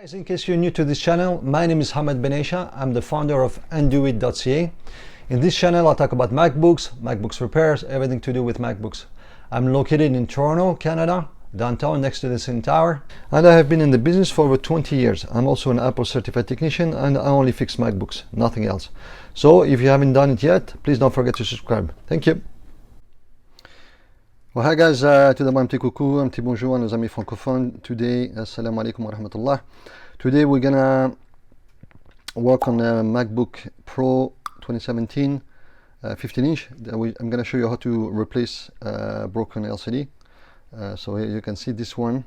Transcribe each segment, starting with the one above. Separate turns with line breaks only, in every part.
Guys, in case you're new to this channel, my name is Hamad Benaicha. I'm the founder of Anduit.ca. In this channel, I'll talk about MacBooks repairs, everything to do with MacBooks. I'm located in Toronto, Canada, downtown next to the CN Tower, and I have been in the business for over 20 years. I'm also an Apple certified technician, and I only fix MacBooks, nothing else. So if you haven't done it yet, please don't forget to subscribe. Thank you. Well, hi guys, tout d'abord un petit coucou, un petit bonjour à nos amis francophones. Today, assalamu alaikum wa rahmatullah. Today we're gonna work on a MacBook Pro 2017 15-inch. I'm gonna show you how to replace broken LCD. So here you can see this one.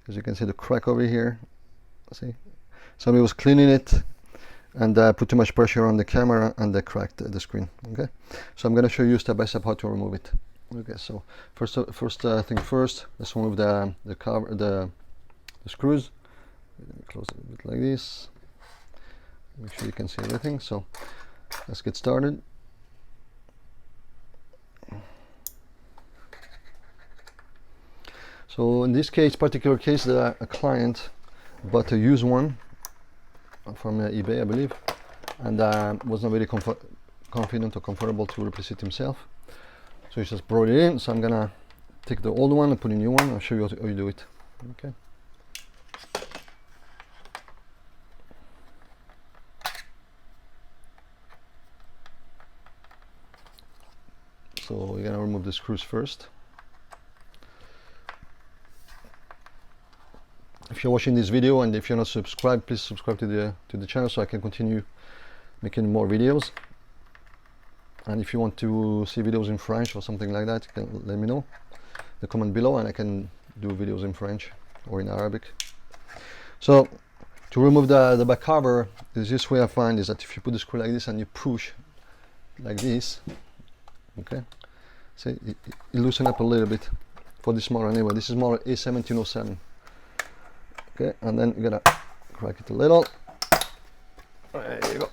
As you can see, the crack over here. See, somebody was cleaning it and put too much pressure on the camera and they cracked the screen. Okay, so I'm gonna show you step by step how to remove it. Okay, so first thing first, let's remove the cover, the screws. Close it a bit like this. Make sure you can see everything. So let's get started. So in this particular case, a client bought a used one from eBay, I believe, and was not very confident or comfortable to replace it himself. So he just brought it in. So I'm gonna take the old one and put a new one. I'll show you how you do it. Okay. So we're gonna remove the screws first. If you're watching this video and if you're not subscribed, please subscribe to the channel so I can continue making more videos. And if you want to see videos in French or something like that, you can let me know in the comment below and I can do videos in French or in Arabic. So to remove the back cover, the easiest way I find is that if you put the screw like this and you push like this, okay, see, it loosen up a little bit for this model anyway. This is model A1707. Okay, and then you're gonna crack it a little. There you go.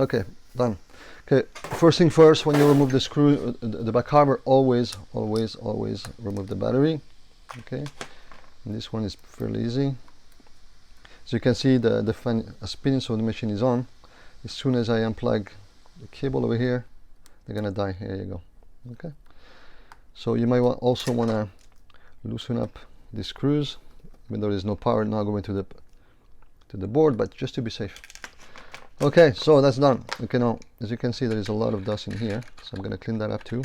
Okay, done. Okay, first thing first, when you remove the screw, the back cover, always remove the battery. Okay, and this one is fairly easy. So you can see the fan is spinning, so the machine is on. As soon as I unplug the cable over here, they're gonna die. Here you go. Okay, so you might also want to loosen up the screws, even though there's no power now going to the board, but just to be safe. Okay, so that's done. Okay, now as you can see, there is a lot of dust in here, so I'm going to clean that up too,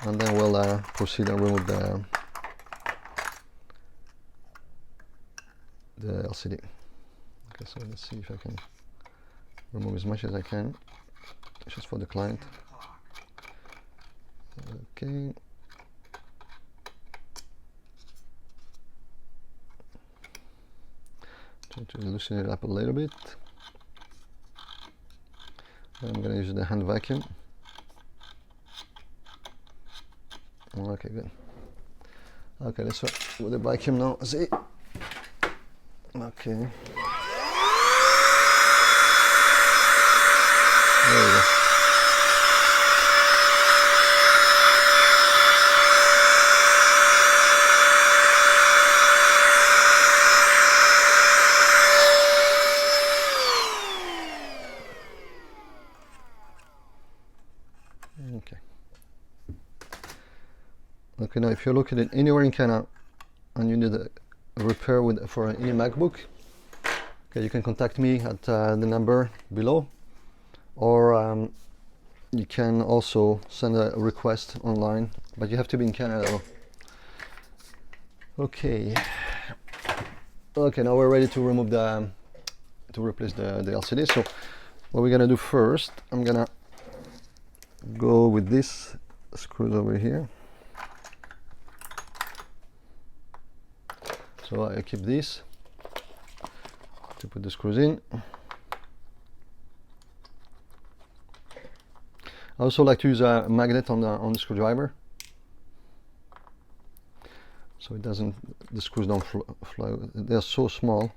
and then we'll proceed and remove the LCD. Okay, so let's see if I can remove as much as I can, just for the client. Okay. Try to loosen it up a little bit. I'm going to use the hand vacuum. Okay, good. Okay, let's start with the vacuum now. See? Okay. There we go. Okay. Okay, now if you're located anywhere in Canada and you need a repair for any MacBook, okay, you can contact me at the number below, or you can also send a request online, but you have to be in Canada though. Okay. Okay, now we're ready to remove to replace the LCD. So what we're gonna do first, I'm gonna go with this screws over here. So I keep this to put the screws in. I also like to use a magnet on the screwdriver, so it doesn't, the screws don't fly. They're so small.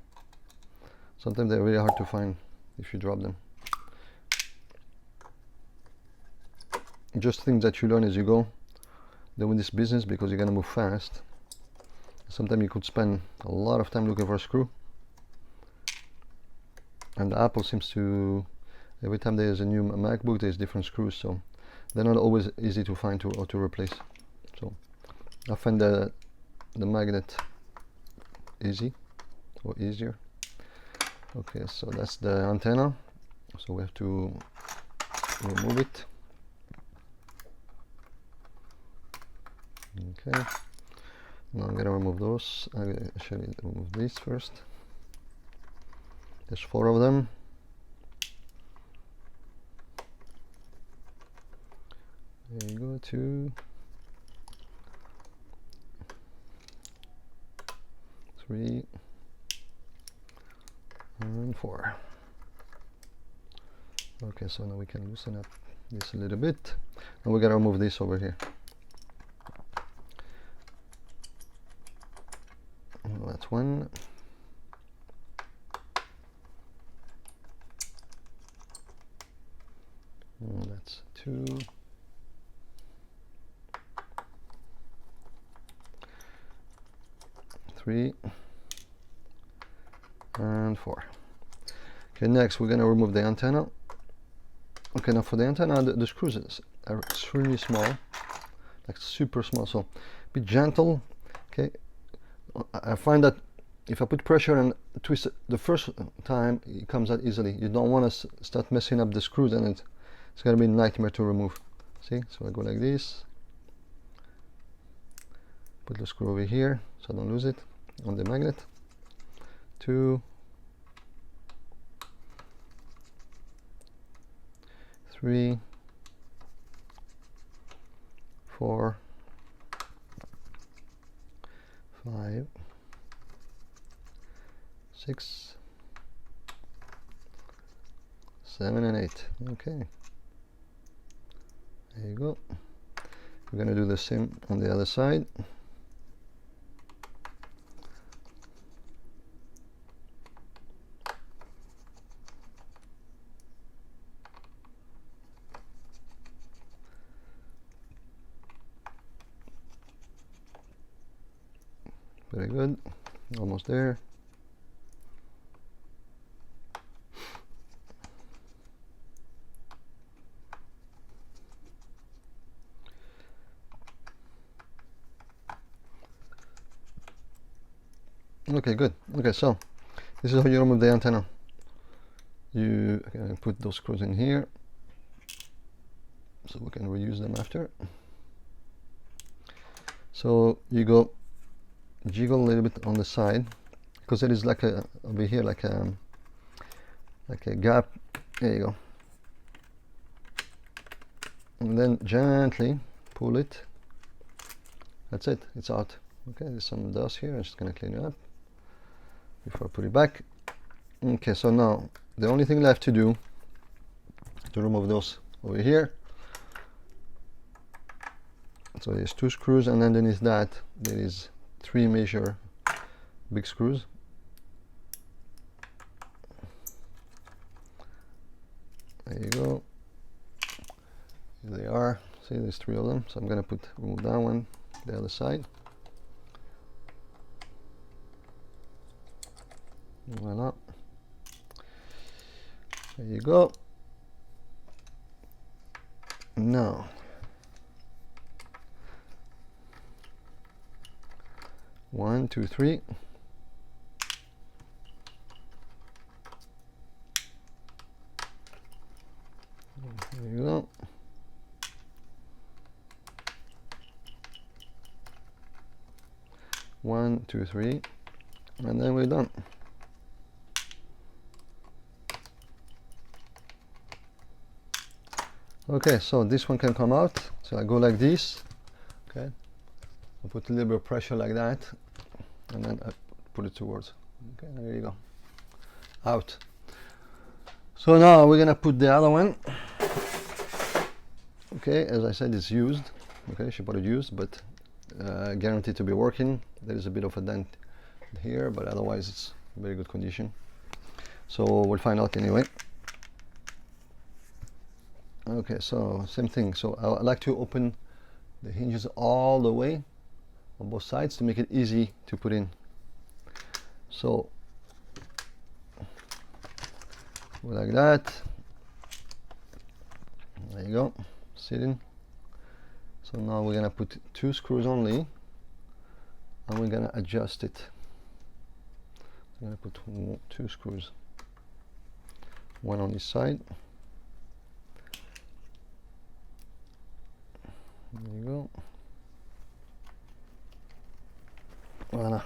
Sometimes they're really hard to find if you drop them. Just things that you learn as you go doing this business, because you're gonna move fast. Sometimes you could spend a lot of time looking for a screw, and Apple seems to, every time there's a new MacBook, there's different screws, so they're not always easy to find or to replace. So I find the magnet easy or easier. Okay, so that's the antenna, so we have to remove it. Okay, now I'm gonna remove those. I'm actually remove these first. There's 4 of them. There you go, 2, 3, and 4. Okay, so now we can loosen up this a little bit, and we're gonna remove this over here. That's 1. And that's 2. 3 and 4. Okay, next we're gonna remove the antenna. Okay, now for the antenna, the screws are extremely small, like super small, so be gentle. Okay, I find that if I put pressure and twist it the first time, it comes out easily. You don't want to start messing up the screws, and it's gonna be a nightmare to remove. See, so I go like this, put the screw over here so I don't lose it on the magnet. 2, 3, 4, 5, 6, 7, and 8. Okay, there you go. We're going to do the same on the other side. Very good, almost there. Okay, good. Okay, so this is how you remove the antenna. You can put those screws in here so we can reuse them after. So you go jiggle a little bit on the side, because there is like a over here like a gap. There you go, and then gently pull it. That's it, it's out. Okay, there's some dust here. I'm just gonna clean it up before I put it back. Okay, so now the only thing left to do to remove those over here. So there's 2 screws, and underneath that there is 3 major big screws. There you go. Here they are. See, there's 3 of them. So I'm gonna remove that one, the other side. Voila. There you go. Now, one, two, three. There you go. One, two, three, and then we're done. Okay, so this one can come out. So I go like this. Okay, I put a little bit of pressure like that, and then I put it towards. Okay, there you go. Out. So now we're gonna put the other one. Okay, as I said, it's used. Okay, she bought it used, but guaranteed to be working. There is a bit of a dent here, but otherwise it's in very good condition. So we'll find out anyway. Okay, so same thing. So I like to open the hinges all the way on both sides to make it easy to put in. So like that. There you go, sitting. So now we're gonna put 2 screws only, and we're gonna adjust it. I'm gonna put 2 screws, one on each side. There you go. Voila.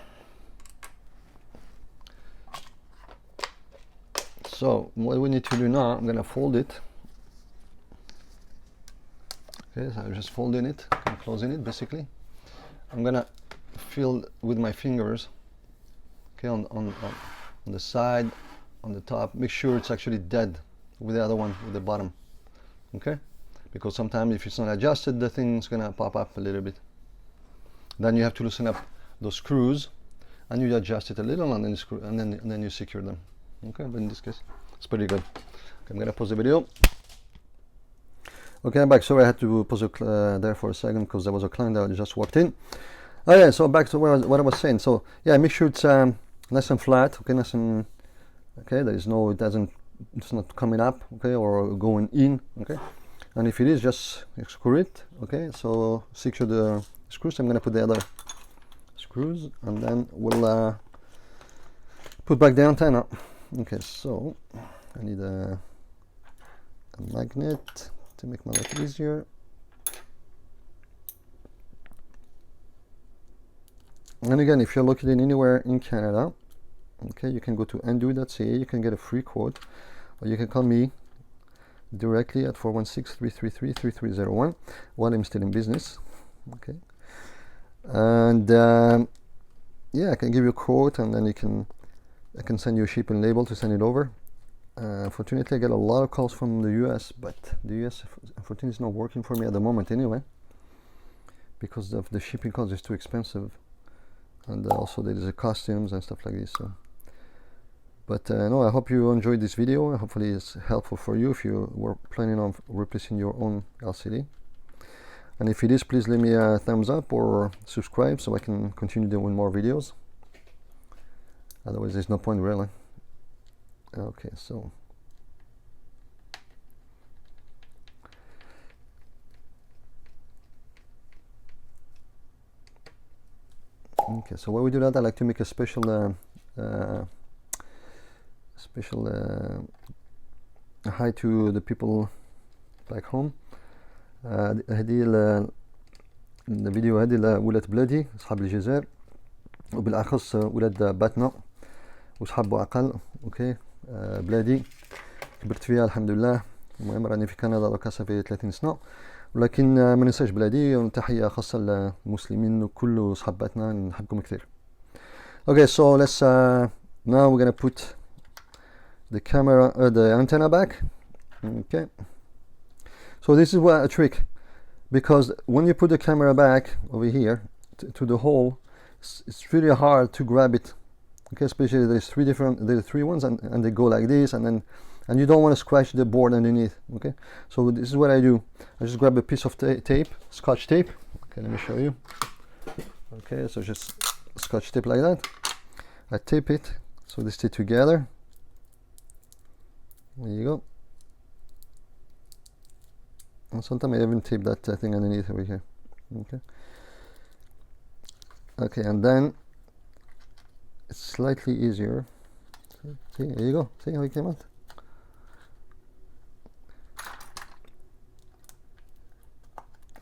So what we need to do now, I'm gonna fold it. Okay, so I'm just folding it, I'm closing it basically. I'm gonna feel with my fingers, okay, on the side, on the top. Make sure it's actually dead with the other one, with the bottom. Okay, because sometimes if it's not adjusted, the thing's gonna pop up a little bit. Then you have to loosen up those screws, and you adjust it a little, and then screw, and then you secure them. Okay, but in this case, it's pretty good. Okay, I'm gonna pause the video. Okay, I'm back. Sorry, I had to pause it there for a second because there was a client that just walked in. Oh yeah, so back to what I was saying. So yeah, make sure it's nice and flat. Okay, nice and okay. There is no, it's not coming up. Okay, or going in. Okay, and if it is, just screw it. Okay, so secure the screws. I'm gonna put the other screws, and then we'll put back the antenna. Okay, so I need a magnet to make my life easier. And again, if you're located anywhere in Canada, okay, you can go to undo.ca, you can get a free quote, or you can call me directly at 416-333-3301 while I'm still in business. Okay, and yeah, I can give you a quote, and then I can send you a shipping label to send it over. Unfortunately, I get a lot of calls from the US, but the US unfortunately is not working for me at the moment anyway, because of the shipping cost is too expensive, and also there is a costumes and stuff like this. So, but no, I hope you enjoyed this video. Hopefully it's helpful for you if you were planning on replacing your own LCD. And if it is, please leave me a thumbs up or subscribe so I can continue doing more videos. Otherwise there's no point really. Okay, so while we do that, I like to make a special hi to the people back home. هذه الفيديو هذه لولاد بلادي أصحاب الجزائر، وبالأخص ولاد باتنا وصحاب عقل. أوكي، بلادي كبرت فيها الحمد لله. المهم راني في كندا دوكا صافي 30 سنة، ولكن ما ننساش بلادي. وتحية خاصة للمسلمين وكل صحباتنا، نحبكم كثير. Okay, so let's now we're gonna put the camera, the antenna back. Okay, so this is a trick, because when you put the camera back over here to the hole, it's really hard to grab it. Okay, especially there's three ones, and they go like this, and you don't want to scratch the board underneath. Okay, so this is what I do. I just grab a piece of tape, scotch tape. Okay, let me show you. Okay, so just scotch tape like that. I tape it so they stay together. There you go. And sometimes I even tape that thing underneath over here. Okay. Okay, and then it's slightly easier. See, there you go. See how it came out?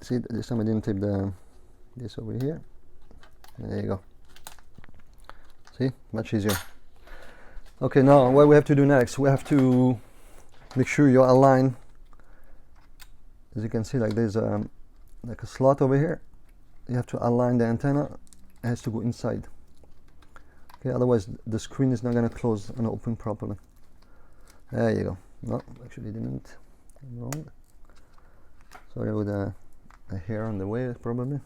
See, this time I didn't tape this over here. There you go. See, much easier. Okay, now what we have to do next, we have to make sure you're aligned. As you can see, like there's like a slot over here. You have to align the antenna. It has to go inside. Okay, otherwise the screen is not going to close and open properly. There you go. No, actually didn't. I'm wrong. Sorry, with a hair on the way probably.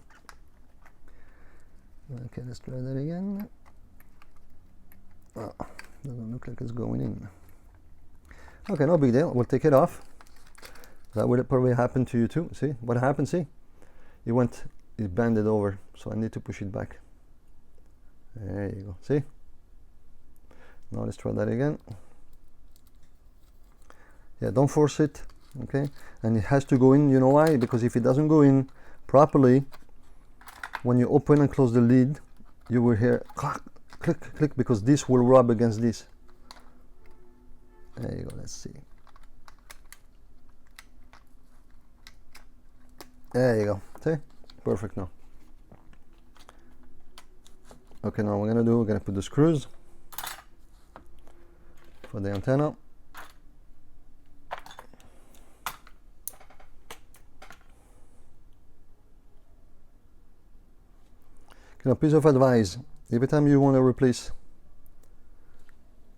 Okay, let's try that again. Oh, doesn't look like it's going in. Okay, no big deal. We'll take it off. That would probably happen to you too. See what happened? See, it is bended over, so I need to push it back. There you go. See? Now let's try that again. Yeah, don't force it. Okay, and it has to go in. You know why? Because if it doesn't go in properly, when you open and close the lid, you will hear click, click, click, because this will rub against this. There you go. Let's see. There you go. See? Perfect now. Okay, now we're gonna put the screws for the antenna. A piece of advice: every time you want to replace,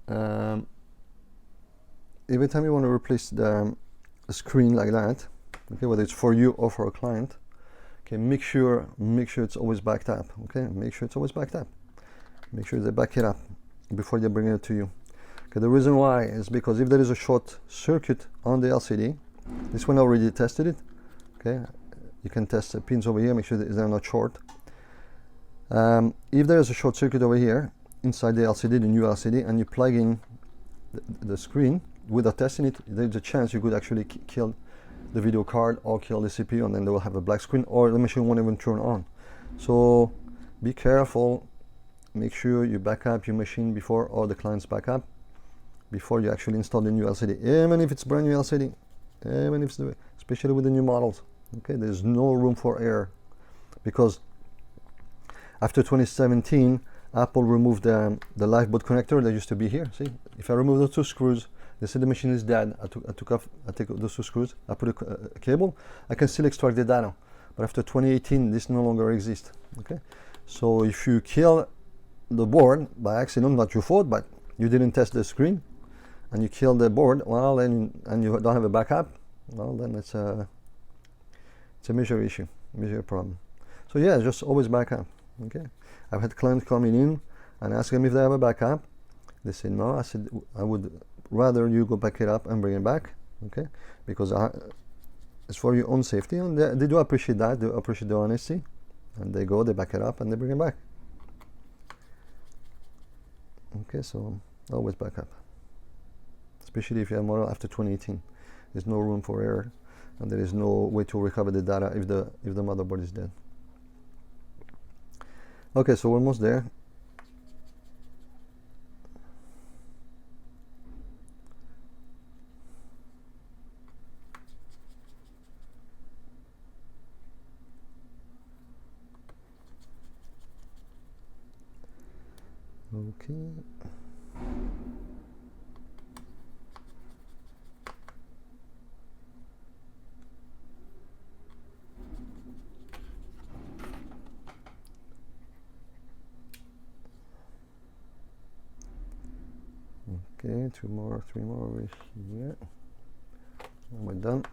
the screen like that, okay, whether it's for you or for a client, okay, make sure it's always backed up. Okay, make sure it's always backed up. Make sure they back it up before they bring it to you. Okay, the reason why is because if there is a short circuit on the LCD, this one already tested it. Okay, you can test the pins over here, make sure that they're not short. If there is a short circuit over here inside the LCD, the new LCD, and you plug in the screen without testing it, there's a chance you could actually kill the video card or kill the CPU, and then they will have a black screen, or the machine won't even turn on. So be careful. Make sure you back up your machine before, or the client's back up before you actually install the new LCD, even if it's brand new LCD, even if it's especially with the new models. Okay, there's no room for error, because after 2017, Apple removed the live boot connector that used to be here. See, if I remove those two screws, they say the machine is dead. I take those two screws, I put a cable, I can still extract the data. But after 2018, this no longer exists. Okay, so if you kill the board by accident, not your fault, but you didn't test the screen, and you kill the board, well, then, and you don't have a backup, well, then it's a major issue, major problem. So yeah, just always back up. Okay, I've had clients coming in and ask them if they have a backup. They say no. I said I would rather you go back it up and bring it back. Okay, because it's for your own safety, and they do appreciate that. They appreciate the honesty, and they back it up, and they bring it back. Okay, so always back up, especially if you have model after 2018. There's no room for error, and there is no way to recover the data if the motherboard is dead. Okay, so we're almost there. Okay. Okay, three more over here. And we're done.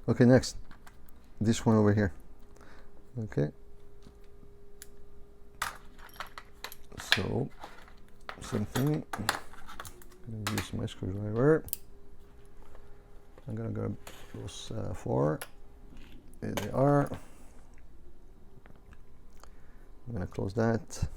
Okay, next, this one over here. Okay, so same thing. I'm gonna use my screwdriver. I'm gonna grab those 4. There they are. I'm gonna close that.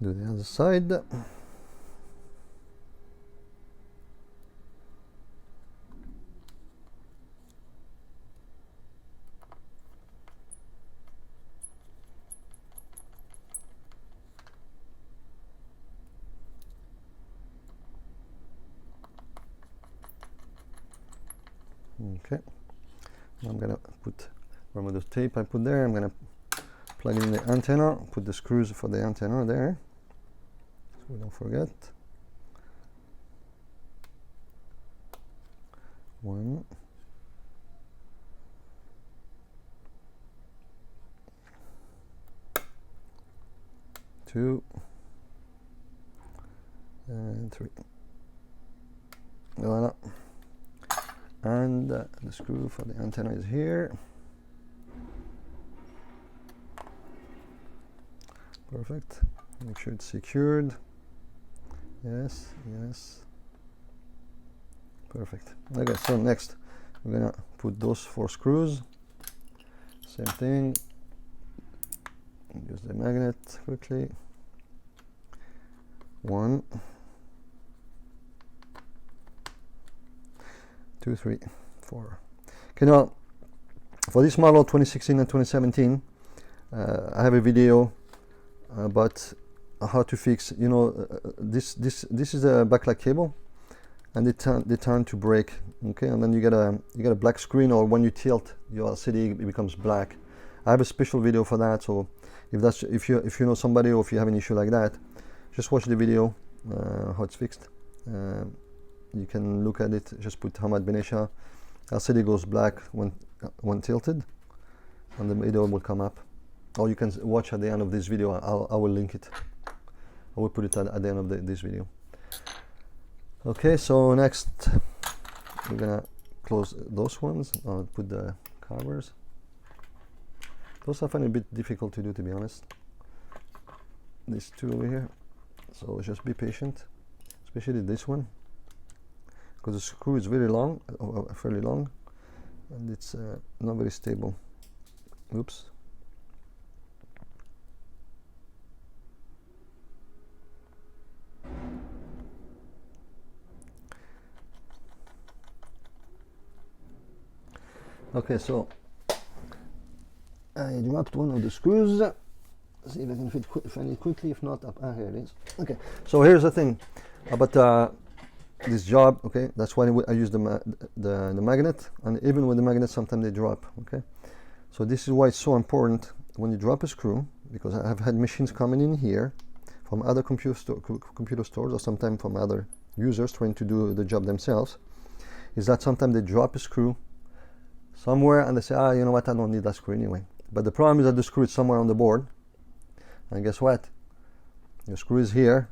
Do the other side. Okay, I'm gonna put, remove the tape I put there. I'm gonna plug in the antenna, put the screws for the antenna there, so we don't forget. 1, 2, and 3. Voila. And the screw for the antenna is here. Perfect. Make sure it's secured. Yes, yes. Perfect. Okay, so next we're gonna put those 4 screws. Same thing. Use the magnet quickly. 1, 2, 3, 4. Okay, now for this model 2016 and 2017, I have a video about how to fix, you know, this is a backlight cable, and they tend to break. Okay, and then you get a black screen, or when you tilt your LCD it becomes black. I have a special video for that, so if you know somebody, or if you have an issue like that, just watch the video how it's fixed. You can look at it. Just put Hamad Benaicha, LCD goes black when tilted, and the video will come up. Or you can watch at the end of this video. I will link it. I will put it at the end of this video. Okay, so next we're gonna close those ones. I'll put the covers. Those I find a bit difficult to do, to be honest. These 2 over here. So just be patient, especially this one, because the screw is very long, fairly long, and it's not very stable. Oops. Okay, so I dropped one of the screws. See if I can find it quickly. If not, here it is. Okay, so here's the thing about this job. Okay, that's why I use the magnet, and even with the magnet sometimes they drop. Okay, so this is why it's so important when you drop a screw, because I have had machines coming in here from other computer stores, or sometimes from other users trying to do the job themselves, is that sometimes they drop a screw somewhere and they say, you know what, I don't need that screw anyway. But the problem is that the screw is somewhere on the board, and guess what, the screw is here,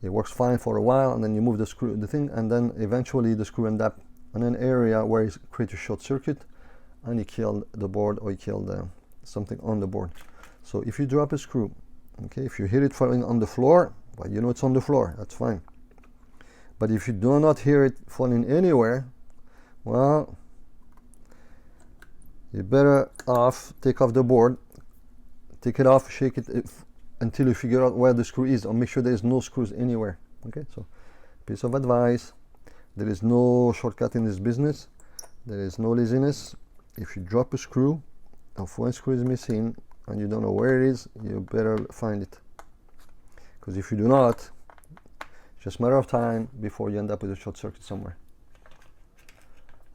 it works fine for a while, and then you move the thing, and then eventually the screw ends up in an area where it creates a short circuit, and you kill the board, or you kill something on the board. So if you drop a screw, okay, if you hear it falling on the floor, well, you know it's on the floor, that's fine. But if you do not hear it falling anywhere, well, you better take off the board, take it off, shake it until you figure out where the screw is, or make sure there is no screws anywhere. Okay, so piece of advice: there is no shortcut in this business. There is no laziness. If you drop a screw, if one screw is missing and you don't know where it is, you better find it, because if you do not, it's just a matter of time before you end up with a short circuit somewhere.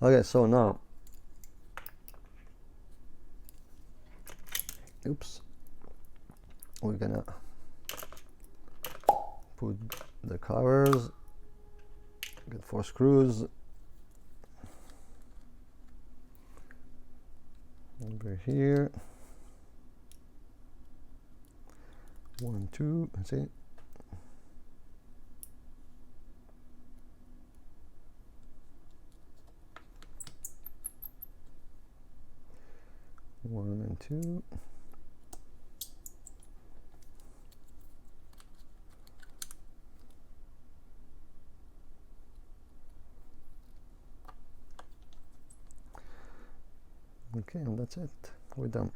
Okay, so now, oops, we're gonna put the covers, get 4 screws over here, 1, 2, that's it. One and 2. Okay, and that's it. We're done.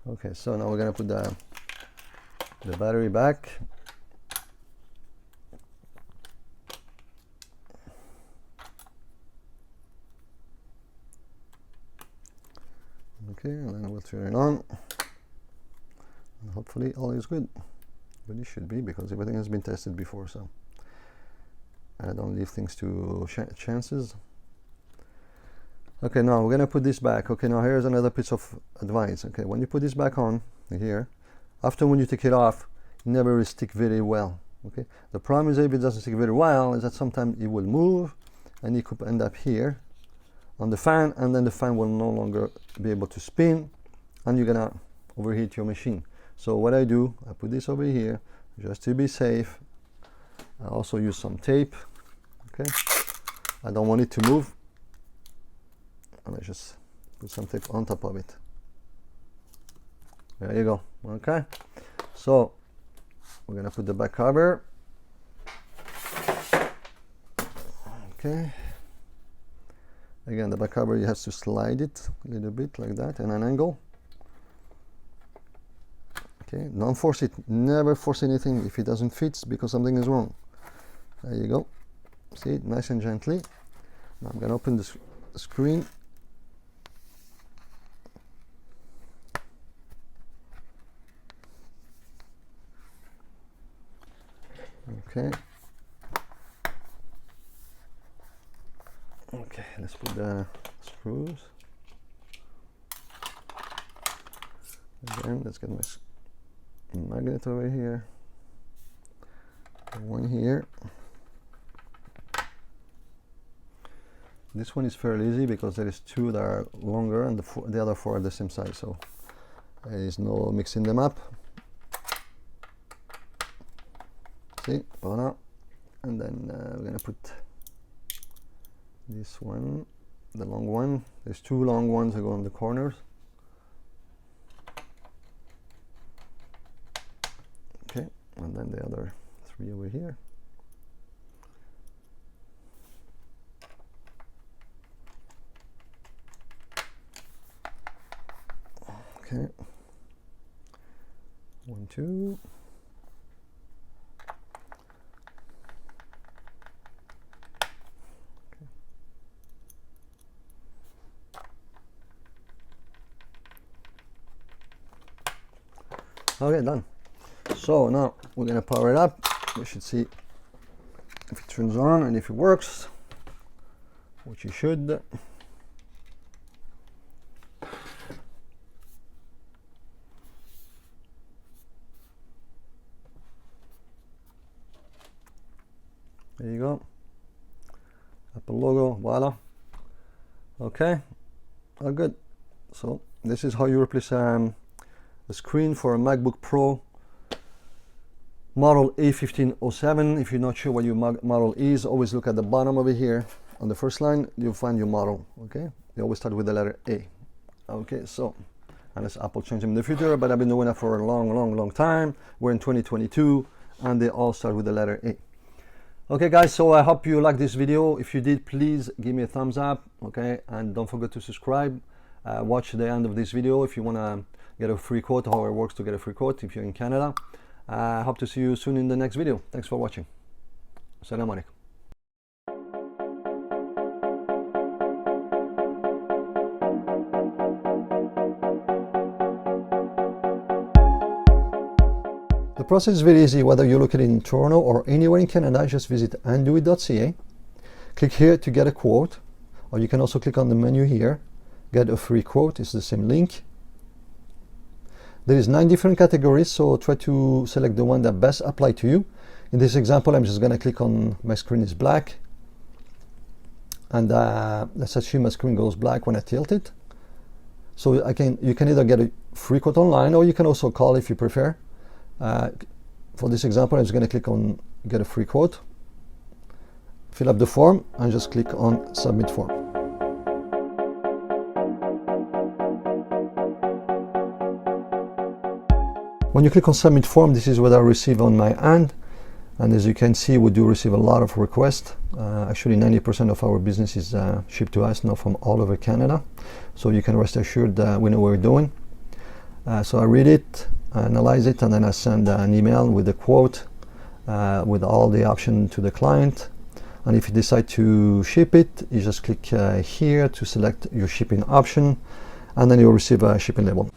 Okay, so now we're gonna put the battery back. Okay, and then we'll turn it on. And hopefully all is good. But it should be, because everything has been tested before, so I don't leave things to chances. Okay, now we're gonna put this back. Okay, now here's another piece of advice. Okay, when you put this back on here, after when you take it off, it never will stick very well. Okay, the problem is if it doesn't stick very well is that sometimes it will move, and it could end up here on the fan, and then the fan will no longer be able to spin, and you're gonna overheat your machine. So what I do, I put this over here just to be safe. I also use some tape. Okay, I don't want it to move, and I just put some tape on top of it. There you go. Okay, so we're gonna put the back cover. Okay, again, the back cover, you have to slide it a little bit like that in an angle. Okay, don't force it, never force anything if it doesn't fit, because something is wrong. There you go. See it, nice and gently. Now I'm gonna open the screen. Okay. Okay, let's put the screws. Again, let's get my magnet over here. One here. This one is fairly easy because there is two that are longer and the other four are the same size, so there is no mixing them up. See, voila. And then we're gonna put this one, the long one. There's two long ones that go on the corners. Okay, and then the other three over here. Okay, 1, 2. Okay, done. So now we're gonna power it up. We should see if it turns on and if it works, which it should. There you go. Apple logo, voila. Okay, all good. So this is how you replace the screen for a MacBook Pro model A1507. If you're not sure what your model is, always look at the bottom over here. On the first line, you'll find your model. Okay, they always start with the letter A. Okay, so unless Apple change them in the future, but I've been doing that for a long time. We're in 2022, and they all start with the letter A. Okay guys, so I hope you liked this video. If you did, please give me a thumbs up, okay, and don't forget to subscribe. Watch the end of this video if you want to get a free quote, how it works to get a free quote if you're in Canada. I hope to see you soon in the next video. Thanks for watching. Assalamu alaikum. The process is very easy. Whether you're located in Toronto or anywhere in Canada, just visit andoit.ca. Click here to get a quote, or you can also click on the menu here, get a free quote. It's the same link. There is 9 different categories, so try to select the one that best apply to you. In this example, I'm just going to click on my screen is black, and let's assume my screen goes black when I tilt it. So you can either get a free quote online, or you can also call if you prefer. For this example, I'm just going to click on get a free quote, fill up the form, and just click on submit form. When you click on submit form, this is what I receive on my end, and as you can see, we do receive a lot of requests. Actually 90% of our business is shipped to us now from all over Canada, so you can rest assured that we know what we're doing. So I read it, I analyze it, and then I send an email with a quote with all the options to the client. And if you decide to ship it, you just click here to select your shipping option, and then you'll receive a shipping label.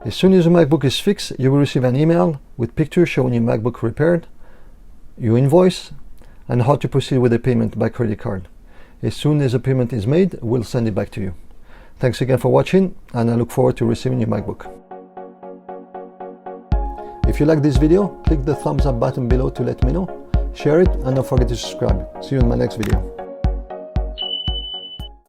As soon as your MacBook is fixed, you will receive an email with pictures showing your MacBook repaired, your invoice, and how to proceed with the payment by credit card. As soon as the payment is made, we'll send it back to you. Thanks again for watching, and I look forward to receiving your MacBook. If if you like this video, click the thumbs up button below to let me know, share it, and don't forget to subscribe. See you in my next video.